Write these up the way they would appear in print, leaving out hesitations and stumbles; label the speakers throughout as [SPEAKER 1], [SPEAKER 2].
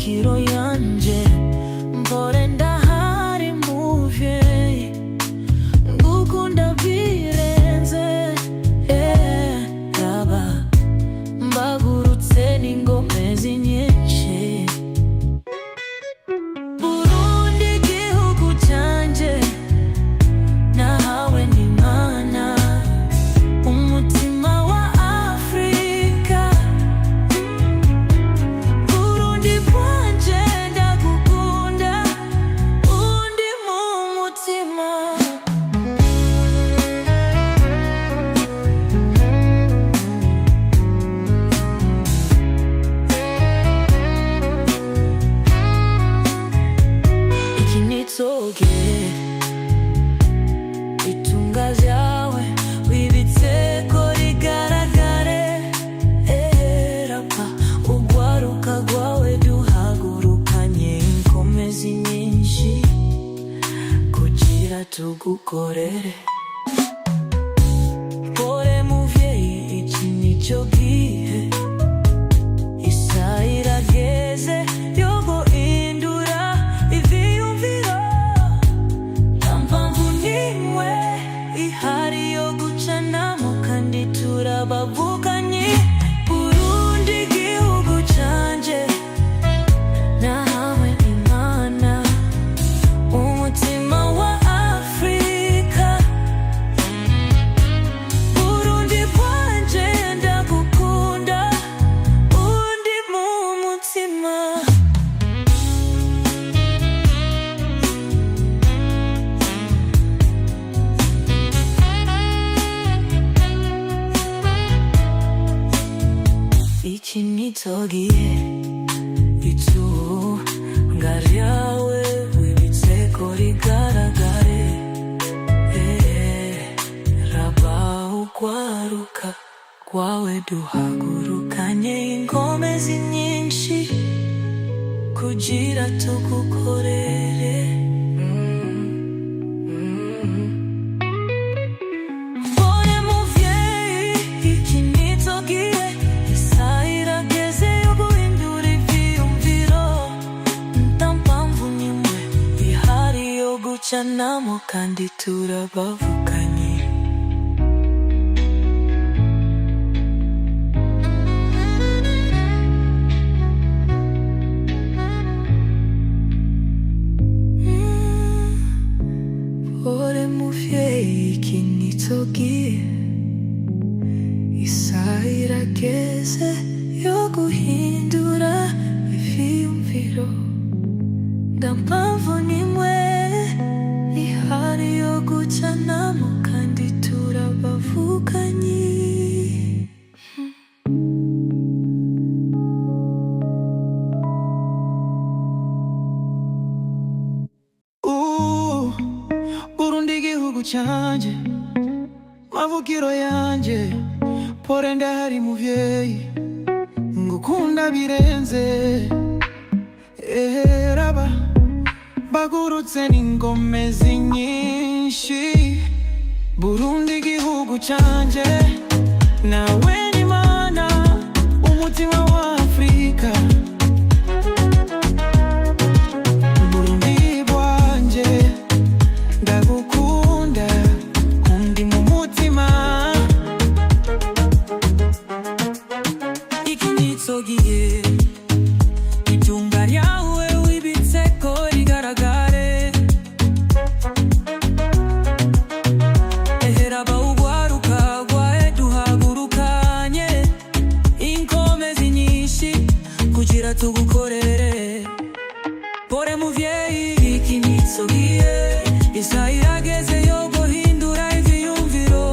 [SPEAKER 1] mavukiro yanje mpore ndahari muvyeyi ngukunda birenze raba mbagurutse n'ingomezi nyinshi Burundi gihugu canje nahawe n'Imana umutima wa Afrika Burundi bwanje ndagukunda undi mu mutima Ikinitsoge itunga ryawe wibitseko rigaragare rapa ugwaruka rwawe duhagurukanye inkomezi nyinshi kugira tugukorere Pore muvyeyi iki nico gihe isaha irageze yo guhindura ivyiyumviro nta mpamvu n'imwe ihari yo gucanamo kandi turabavukanye Burundi gihugu canje nahawe n'Imana umutima wa Afrika Burundi bwanje ndagukunda undi mu mutima Ikinitsogiye itunga ryawe wibitseko rigaragare raba ugwaruka rwawe duhagurukanye inkomezi nyinshi kugira tugukorere Pore muvyeyi iki nitsogiye isaha irageze yo guhindura ivyiyumviro nta mpamvu n'imwe ihari yo gucanamo kandi turabavukanye Pore muvyeyi iki nitsogiye isaha irageze yo guhindura ivyiyumviro nta mpamvu n'imwe ihari yo gucanamo kandi turabavukanye
[SPEAKER 2] Burundi gihugu canje mavukiro yanje pore ndahari muvyeyi ngukunda birenze raba bagurutse n'ingomezi nyinshi Burundi gihugu canje nawe n'Imana umutima wa Afrika Burundi bwanje ndagukunda undi mu mutima Ikinitsogiye itunga ryawe wibitseko rigaragare raba ugwaruka rwawe duhagurukanye inkomezi nyinshi kugira tugukorere Pore muvyeyi iki nitsogiye isaha irageze yo guhindura ivyiyumviro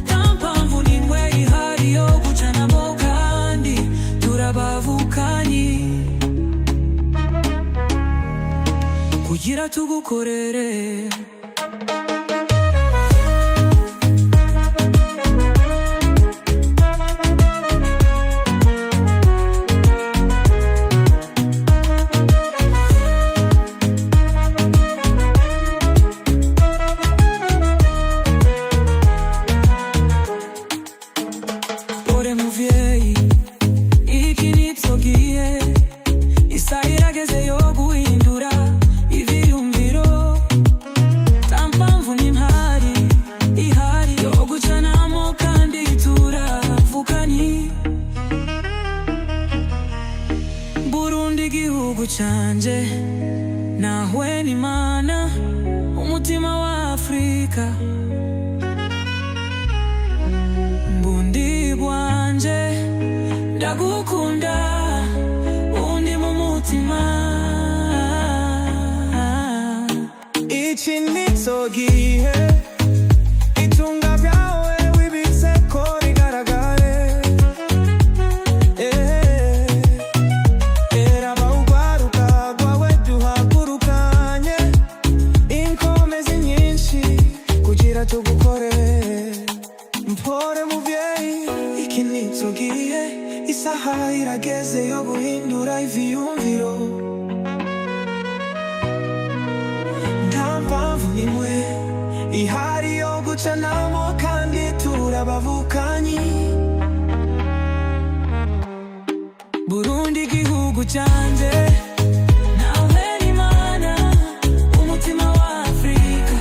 [SPEAKER 2] nta mpamvu n'imwe ihari yo gucanamo kandi turabavukanye kugira tugukorere ndagukunda undi mu mutima.
[SPEAKER 3] Iki nico gihe itunga byawe wibitse ko rigaragare. Eraba ugwaruka rwawe duhagurukanye, inkomezi nyinshi kugira tugukorere. Mpore muvyeyi, iki nico gihe, isaha irageze yo guhindura ivyiyumviro. Nta mpamvu nimwe ihari yo gucanamo kandi turabavukanyi.
[SPEAKER 2] Burundi gihugu canje, nawe ni mana umutima wa Afrika.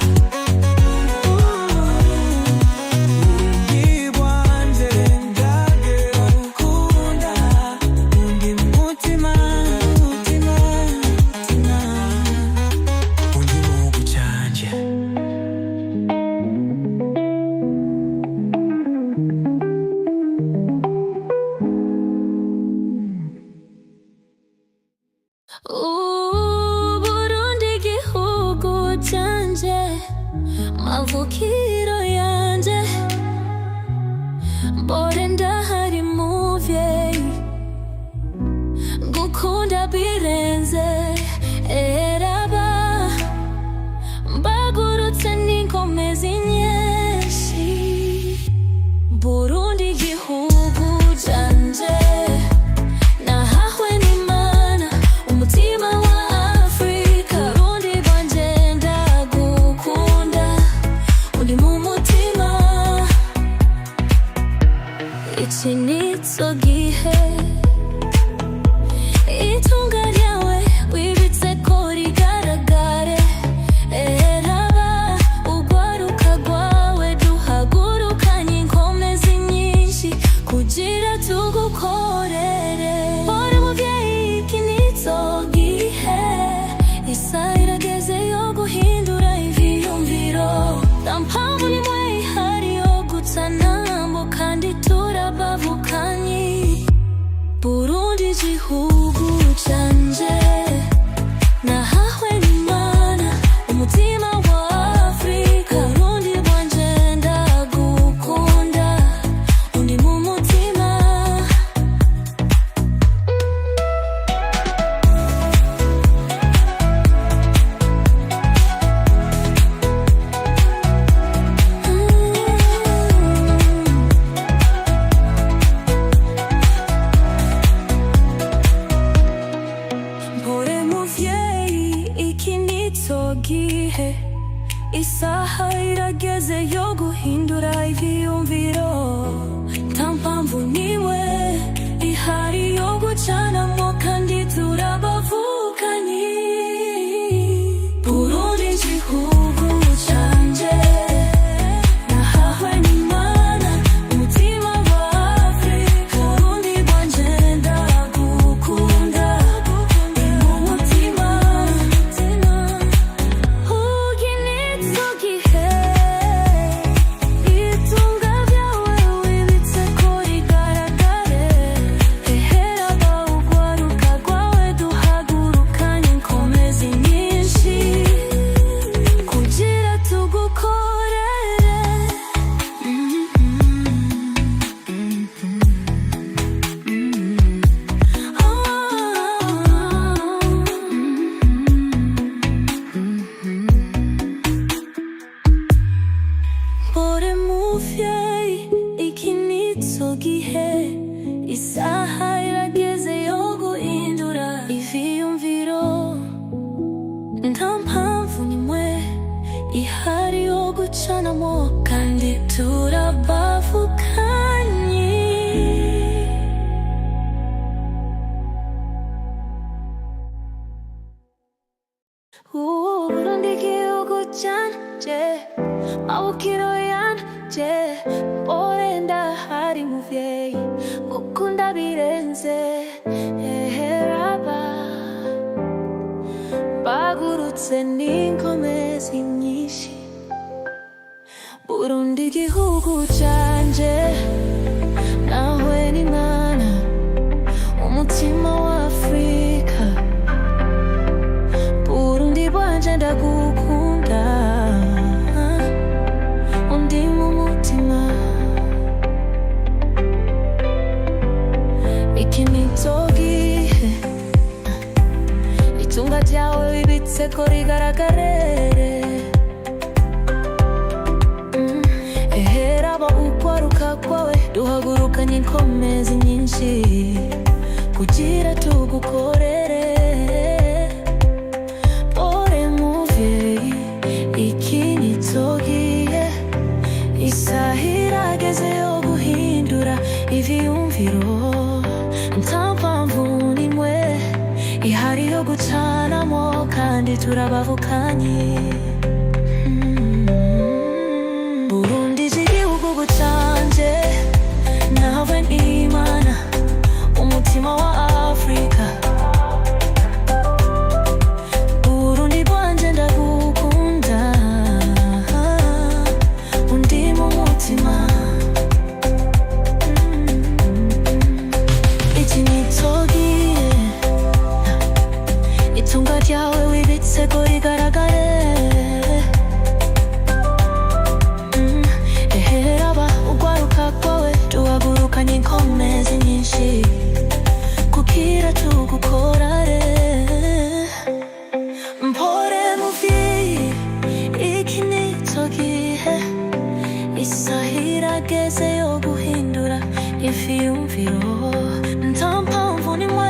[SPEAKER 3] Burundi bwanje ndagera
[SPEAKER 2] Ndagukunda undi mu mutima, mutima, mutima.
[SPEAKER 3] undi gihugu canje.
[SPEAKER 1] Burundi gihugu canje, mavukiro yanje, mbore ndahari muvyeyi, gukunda birenze. Eraba mbagurutse n'inkomezi nyinshi. Burundi gihugu canje, nahahwe n'Imana umutima wa Afrika. Burundi bwanje ndagukunda uri mu mutima. Iki nico gihe itunga ryawe wibitse ko rigaragare. Eraba ugwaruka rwawe duhagurukanye, inkomezi nyinshi kugira tugukorere. Mpore muvyeyi, iki nico gihe, isaha irageze yo guhindura ivyiyumviro. Nta mpamvu nimwe ihari yo gucanamo kandi turabavukanyi. Burundi gihugu canje, nahahwe n'Imana umutima wa Afrika. Burundi bwanje ndagukunda undi mu mutima. Mpore muvyeyi, iki nico gihe, isaha irageze yo guhindura ivyiyumviro. Nta mpamvu nimwe ihari yo gucanamo kandi turabavukanyi. Burundi gihugu canje, nahahwe n'Imana umutima wa Afrika. Burundi bwanje ndagukunda uri mu mutima. Iki nico gihe, itunga ryawe wibitse ko rigaragare. Eraba ugwaruka rwawe duhagurukanye, inkomezi nyinshi kugira tugukorere. Mpore muvyeyi, iki nico gihe, isaha irageze yo guhindura ivyiyumviro. Nta mpamvu nimwe ihari yo gucanamo kandi turabavukanyi. Burundi gihugu canje, mavukiro yanje, mbore ndahari muvyeyi, gukunda birenze. Eraba bagurutse n'inkomezi nyinshi. Burundi gihugu canje, nawe ni mana iseko rigaragare. Eheraba ukwaruka kwawe duhagurukanye inkomezi nyinshi kugira tugukorere. Pore muvyeyi iki nico gihe, isaha irageze yo guhindura ivyiyumviro. Nta mpamvu n'imwe ihari yo gucanamo kandi turabavukanye. Burundi igihugu canje, nawe n'Imana, umutima wa Afrika. Burundi bwanje ndagukunda, undi mu mutima. Iki nico gihe, itunga ryawe wibitseko rigaragare. Eheraba ugwaruka kwawe duhagurukanye inkomezi nyinshi kugira tugukorere. Mpore muvyeyi iki nico gihe, isaha irageze yo guhindura ivyiyumviro. Nta mpamvu n'imwe